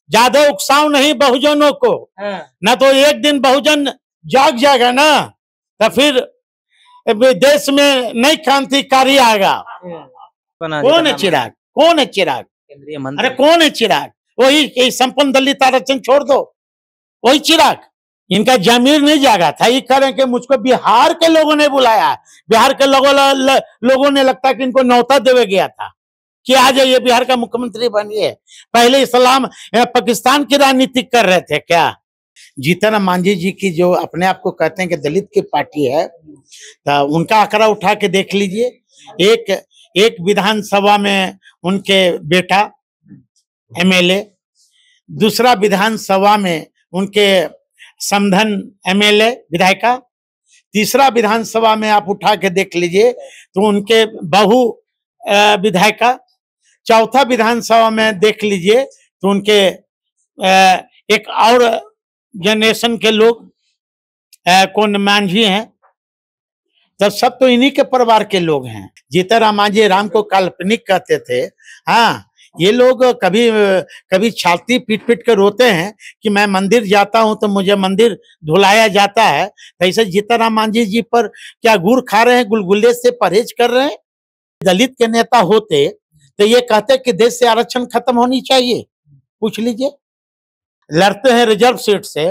ज्यादा उकसाव नहीं बहुजनों को, न तो एक दिन बहुजन जाग जाएगा ना तो फिर देश में नई क्रांतिकारी आएगा। कौन है चिराग? कौन है चिराग? केंद्रीय मंत्री। अरे कौन है चिराग? वही संपन्न दलित आरक्षण छोड़ दो, वही चिराग। इनका जमीर नहीं जागा था। ये कह रहे हैं कि मुझको बिहार के लोगों ने बुलाया, बिहार के लोगों ने लगता है कि इनको न्योता देवे गया था कि आ जाइए बिहार का मुख्यमंत्री बनिए। पहले इस्लाम पाकिस्तान की राजनीति कर रहे थे क्या? जीतन राम मांझी जी की जो अपने आप को कहते हैं कि दलित की पार्टी है, तो उनका आंकड़ा उठा के देख लीजिए। एक विधानसभा में उनके बेटा एमएलए, दूसरा विधानसभा में उनके समधन एमएलए विधायिका, तीसरा विधानसभा में आप उठा के देख लीजिए तो उनके बहू विधायिका, चौथा विधानसभा में देख लीजिए तो उनके एक और जनरेशन के लोग कौन मांझी हैं, तो सब तो इन्हीं के परिवार के लोग हैं। जीतन राम मांझी राम को काल्पनिक कहते थे। हाँ, ये लोग कभी छाती पीट पीट कर रोते हैं कि मैं मंदिर जाता हूं तो मुझे मंदिर धुलाया जाता है। तो ऐसे जीतन राम मांझी जी पर क्या गुड़ खा रहे हैं, गुलगुले से परहेज कर रहे हैं? दलित के नेता होते तो ये कहते कि देश से आरक्षण खत्म होनी चाहिए। पूछ लीजिए, लड़ते हैं रिजर्व सीट से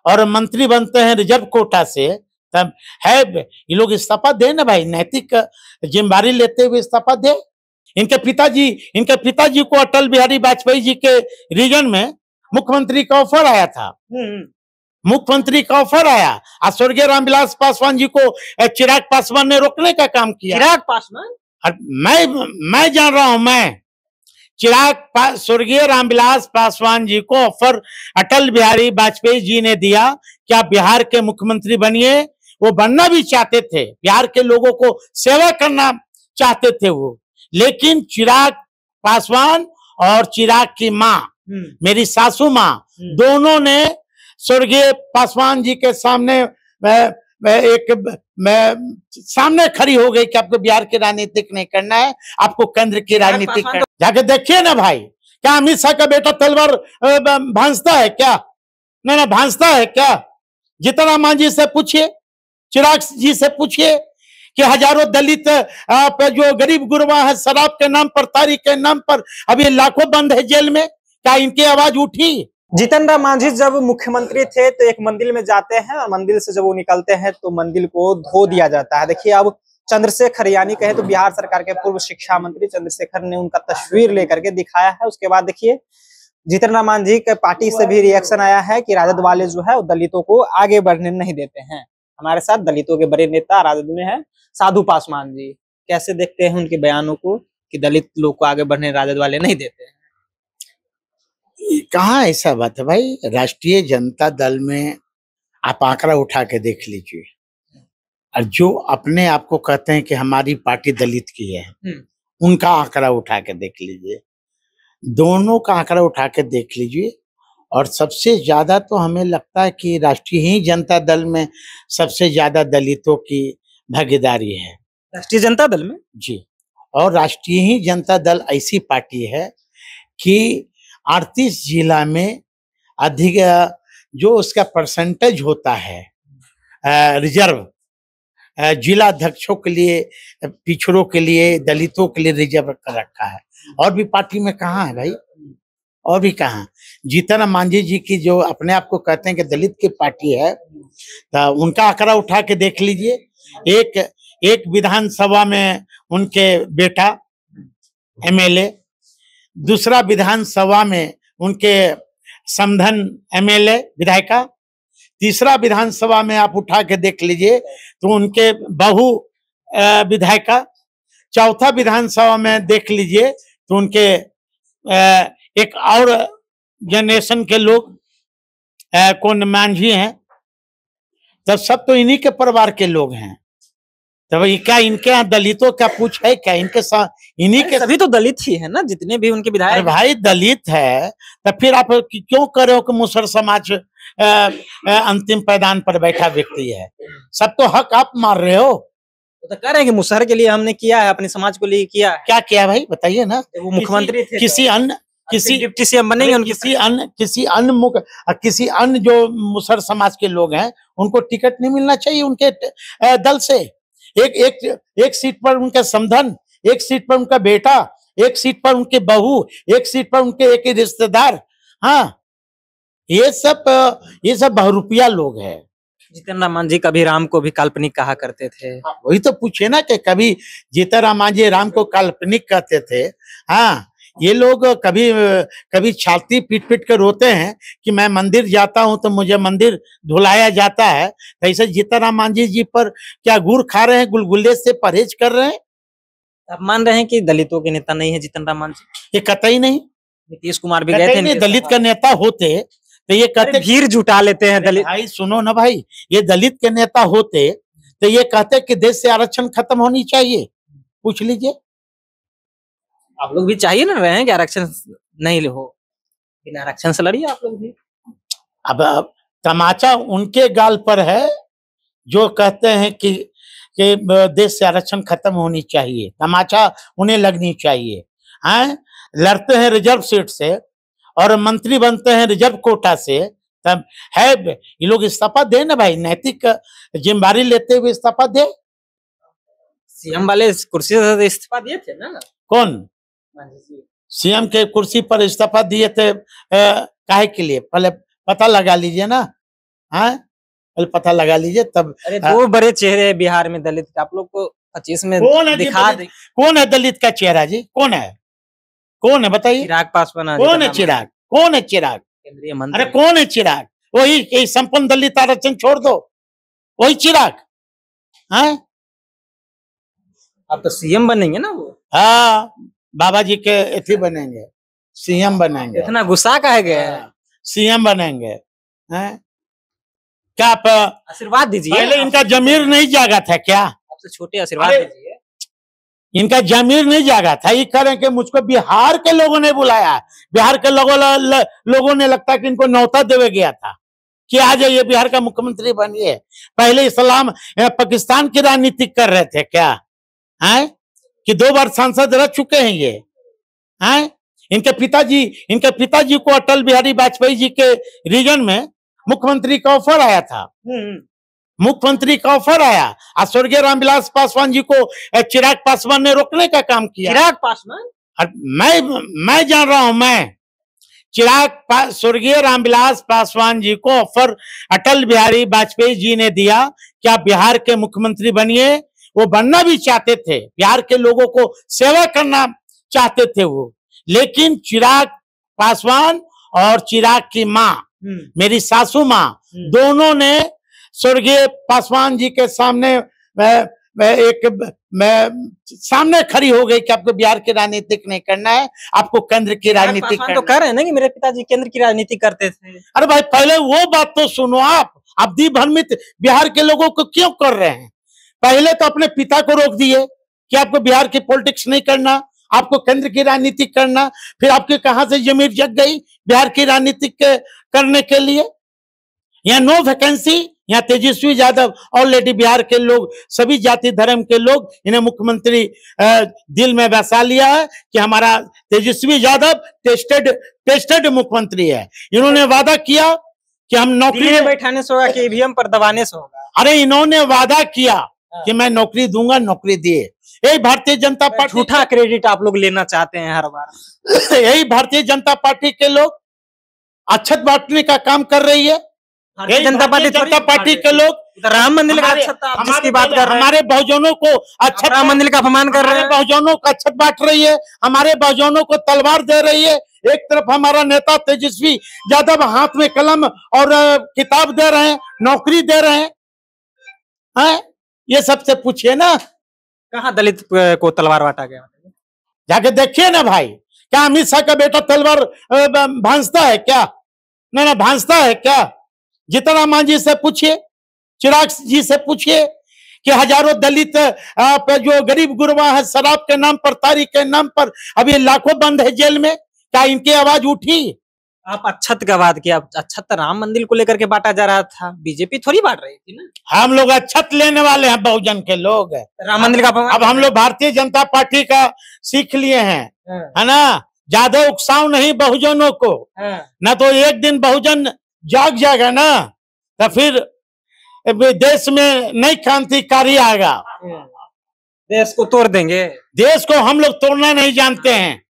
और मंत्री बनते हैं रिजर्व कोटा से, तब है ये लोग इस्तीफा दे ना भाई, नैतिक जिम्मेदारी लेते हुए इस्तीफा दे। इनके पिताजी को अटल बिहारी वाजपेयी जी के रीजन में मुख्यमंत्री का ऑफर आया था। मुख्यमंत्री का ऑफर आया और स्वर्गीय रामविलास पासवान जी को चिराग पासवान ने रोकने का काम किया। चिराग पासवान? मैं जान रहा हूं, मैं स्वर्गीय रामविलास पासवान जी को ऑफर अटल बिहारी वाजपेयी जी ने दिया कि आप बिहार के मुख्यमंत्री बनिए। वो बनना भी चाहते थे, बिहार के लोगों को सेवा करना चाहते थे वो, लेकिन चिराग पासवान और चिराग की माँ, मेरी सासू माँ, दोनों ने स्वर्गीय पासवान जी के सामने सामने खड़ी हो गई कि आपको बिहार की राजनीतिक नहीं करना है, आपको केंद्र की राजनीति करना। जाके देखिए ना भाई, क्या अमित शाह का बेटा तलवार भांजता है क्या? नहीं भांजता है क्या? जीतन राम मांझी से पूछिए, चिराग जी से पूछिए कि हजारों दलित जो गरीब गुरबा है, शराब के नाम पर, तारीख के नाम पर अभी लाखों बंद है जेल में, क्या इनकी आवाज उठी? जीतन राम मांझी जब मुख्यमंत्री थे तो एक मंदिर में जाते हैं और मंदिर से जब वो निकलते हैं तो मंदिर को धो दिया जाता है। देखिए, अब चंद्रशेखर यानी कहे तो बिहार सरकार के पूर्व शिक्षा मंत्री चंद्रशेखर ने उनका तस्वीर लेकर के दिखाया है। उसके बाद देखिए जीतन राम मांझी के पार्टी से भी रिएक्शन आया है कि राजद वाले जो है वो दलितों को आगे बढ़ने नहीं देते हैं। हमारे साथ दलितों के बड़े नेता राजद में है साधु पासवान जी। कैसे देखते हैं उनके बयानों को कि दलित लोग को आगे बढ़ने राजद वाले नहीं देते हैं? कहाँ ऐसा बात है भाई? राष्ट्रीय जनता दल में आप आंकड़ा उठा के देख लीजिए, और जो अपने आप को कहते हैं कि हमारी पार्टी दलित की है, उनका आंकड़ा उठा के देख लीजिए, दोनों का आंकड़ा उठा के देख लीजिए। और सबसे ज्यादा तो हमें लगता है कि राष्ट्रीय ही जनता दल में सबसे ज्यादा दलितों की भागीदारी है। राष्ट्रीय जनता दल में? जी। और राष्ट्रीय ही जनता दल ऐसी पार्टी है कि 38 जिला में अधिक जो उसका परसेंटेज होता है रिजर्व, जिला अध्यक्षों के लिए, पिछड़ों के लिए, दलितों के लिए रिजर्व कर रखा है। और भी पार्टी में कहाँ है भाई? और भी कहाँ? जीतन राम मांझी जी की जो अपने आप को कहते हैं कि दलित की पार्टी है, तो उनका आंकड़ा उठा के देख लीजिए। एक विधानसभा में उनके बेटा एमएलए, दूसरा विधानसभा में उनके समधन एमएलए विधायिका, तीसरा विधानसभा में आप उठा के देख लीजिए तो उनके बहू विधायिका, चौथा विधानसभा में देख लीजिए तो उनके एक और जनरेशन के लोग कौन मांझी हैं, तो सब तो इन्हीं के परिवार के लोग हैं। तो क्या इनके यहाँ दलितों का पूछ है क्या? इनके साथ इन्हीं के सभी तो दलित ही है ना, जितने भी उनके विधायक। भाई दलित है तो फिर आप क्यों कर रहे हो कि मुसहर समाज अंतिम पैदान पर बैठा व्यक्ति है? सब तो हक आप मार रहे हो। तो कह रहे हैं कि मुसहर के लिए हमने किया है, अपने समाज को लिए किया है। क्या किया भाई बताइए ना? वो मुख्यमंत्री थे, किसी अन्य किसी डिप्टी सीएम बनेंगे उनकी किसी अन्य जो मुसहर समाज के लोग हैं उनको टिकट नहीं मिलना चाहिए उनके दल से। एक सीट पर उनका समधन, एक सीट पर उनका बेटा, एक सीट पर उनके बहू, एक सीट पर उनके एक रिश्तेदार। हाँ, ये सब बहुरूपिया लोग हैं। जीतन राम मांझी कभी राम को भी काल्पनिक कहा करते थे। वही तो पूछे ना कि कभी जीतन राम मांझी राम को काल्पनिक कहते थे। हाँ, ये लोग कभी छाती पीट पीट कर रोते हैं कि मैं मंदिर जाता हूं तो मुझे मंदिर धुलाया जाता है। तो ऐसे जीतन राम मांझी जी पर क्या गुड़ खा रहे हैं, गुलगुले से परहेज कर रहे हैं? आप मान रहे हैं कि दलितों के नेता नहीं है जीतन राम मांझी? ये कतई नहीं। नीतीश कुमार भी गए थे। दलित का नेता होते तो ये कहते भीड़ जुटा लेते हैं दलित। भाई सुनो ना भाई, ये दलित के नेता होते तो ये कहते कि देश से आरक्षण खत्म होनी चाहिए। पूछ लीजिए। आप लोग भी चाहिए ना रहे हैं कि आरक्षण नहीं हो, बिना आरक्षण से लड़िए आप लोग भी। अब तमाचा उनके गाल पर है जो कहते हैं कि देश से आरक्षण खत्म होनी चाहिए। तमाचा उन्हें लगनी चाहिए। हैं, लड़ते हैं रिजर्व सीट से और मंत्री बनते हैं रिजर्व कोटा से। तब है ये लोग इस्तीफा दे ना भाई, नैतिक जिम्मेदारी लेते हुए इस्तीफा दे। सीएम वाले कुर्सी से इस्तीफा दिए थे ना? कौन? सीएम के कुर्सी पर इस्तीफा दिए थे काहे के लिए? पहले पता लगा लीजिए ना। हाँ, पहले पता लगा लीजिए तब। अरे दो बड़े चेहरे बिहार में दलित के, आप लोग को 25 में दिखा दे। कौन है दलित का चेहरा जी? कौन है? कौन है बताइए? चिराग पासवान। कौन है चिराग? कौन है चिराग? केंद्रीय मंत्री। अरे कौन है चिराग? वही संपन्न दलित आरक्षण छोड़ दो, वही चिराग। हाँ, आप तो सीएम बनेंगे ना वो? हाँ, बाबा जी के एथी बनेंगे, सीएम बनेंगे। इतना गुस्सा काहे गए? सीएम बनेंगे। हैं, क्या आप आशीर्वाद दीजिए। पहले इनका जमीर नहीं जागा था क्या? आपसे छोटे आशीर्वाद दीजिए। इनका जमीर नहीं जागा था। ये कह रहे हैं कि मुझको बिहार के लोगों ने बुलाया। बिहार के लोगों ने लगता है कि इनको न्योता देवे गया था कि आ जाइए बिहार का मुख्यमंत्री बनिए। पहले इस्लाम पाकिस्तान की राजनीति कर रहे थे क्या? हैं, कि 2 बार सांसद रह चुके हैं ये। हैं, इनके पिताजी को अटल बिहारी वाजपेयी जी के रीजन में मुख्यमंत्री का ऑफर आया था। मुख्यमंत्री का ऑफर आया और स्वर्गीय रामविलास पासवान जी को चिराग पासवान ने रोकने का काम किया। चिराग पासवान? मैं जान रहा हूं। मैं स्वर्गीय रामविलास पासवान जी को ऑफर अटल बिहारी वाजपेयी जी ने दिया कि आप बिहार के मुख्यमंत्री बनिए। वो बनना भी चाहते थे, बिहार के लोगों को सेवा करना चाहते थे वो। लेकिन चिराग पासवान और चिराग की माँ, मेरी सासू माँ, दोनों ने स्वर्गीय पासवान जी के सामने सामने खड़ी हो गई कि आपको बिहार की राजनीति नहीं करना है, आपको केंद्र की राजनीति करना। तो कह रहे हैं ना कि मेरे पिताजी केंद्र की राजनीति करते थे। अरे भाई पहले वो बात तो सुनो। आप दी भ्रमित बिहार के लोगों को क्यों कर रहे हैं? पहले तो अपने पिता को रोक दिए कि आपको बिहार की पॉलिटिक्स नहीं करना, आपको केंद्र की राजनीति करना। फिर आपके कहां से जमीर जग गई बिहार की राजनीति करने के लिए? यहाँ नो वैकेंसी। यहाँ तेजस्वी यादव ऑलरेडी बिहार के लोग, सभी जाति धर्म के लोग इन्हें मुख्यमंत्री दिल में बसा लिया है कि हमारा तेजस्वी यादव टेस्टेड मुख्यमंत्री है। इन्होंने वादा किया कि हम नौकरी में बैठाने से होगा कि ईवीएम पर दबाने से होगा। अरे इन्होंने वादा किया कि मैं नौकरी दूंगा, नौकरी दिए। यही भारतीय जनता पार्टी, झूठा क्रेडिट आप लोग लेना चाहते हैं हर बार। यही भारतीय जनता पार्टी के लोग अच्छत बांटने का काम कर रही है। जनता पार्टी के लोग राम मंदिर का अच्छत, आप जिसकी बात कर रहे हैं, हमारे बहुजनों को अच्छत, राम मंदिर का अपमान कर रहे हैं। बहुजनों को अच्छत बांट रही है, हमारे बहुजनों को तलवार दे रही है। एक तरफ हमारा नेता तेजस्वी यादव हाथ में कलम और किताब दे रहे हैं, नौकरी दे रहे हैं। ये सबसे पूछिए ना, कहाँ दलित को तलवार बांटा गया? जाके देखिए ना भाई। क्या अमित शाह का बेटा तलवार भांजता है क्या? नहीं, भांजता है क्या? जीतन राम मांझी से पूछिए, चिराग जी से पूछिए कि हजारों दलित जो गरीब गुरबा है, शराब के नाम पर, तारीख के नाम पर अभी लाखों बंद है जेल में। क्या इनकी आवाज उठी? आप अच्छत का बात किया। अच्छत राम मंदिर को लेकर के बांटा जा रहा था, बीजेपी थोड़ी बांट रही थी ना। हम लोग अच्छत लेने वाले हैं, बहुजन के लोग। राम मंदिर का अब हम लोग भारतीय जनता पार्टी का सीख लिए हैं, है ना। ज्यादा उकसाव नहीं बहुजनों को, ना तो एक दिन बहुजन जाग जाएगा ना तो फिर देश में नई क्रांतिकारी आएगा। देश को तोड़ देंगे। देश को हम लोग तोड़ना नहीं जानते हैं,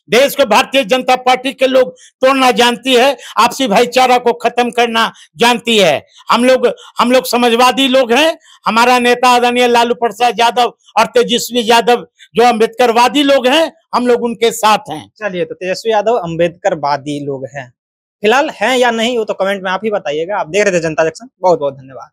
देश को भारतीय जनता पार्टी के लोग तोड़ना जानती है, आपसी भाईचारा को खत्म करना जानती है। हम लोग समझवादी लोग हैं। हमारा नेता आदरणीय लालू प्रसाद यादव और तेजस्वी यादव जो अम्बेडकरवादी लोग हैं, हम लोग उनके साथ हैं। चलिए, तो तेजस्वी यादव अम्बेडकरवादी लोग हैं, फिलहाल हैं या नहीं वो तो कमेंट में आप ही बताइएगा। आप देख रहे थे जनता जंक्शन, बहुत बहुत धन्यवाद।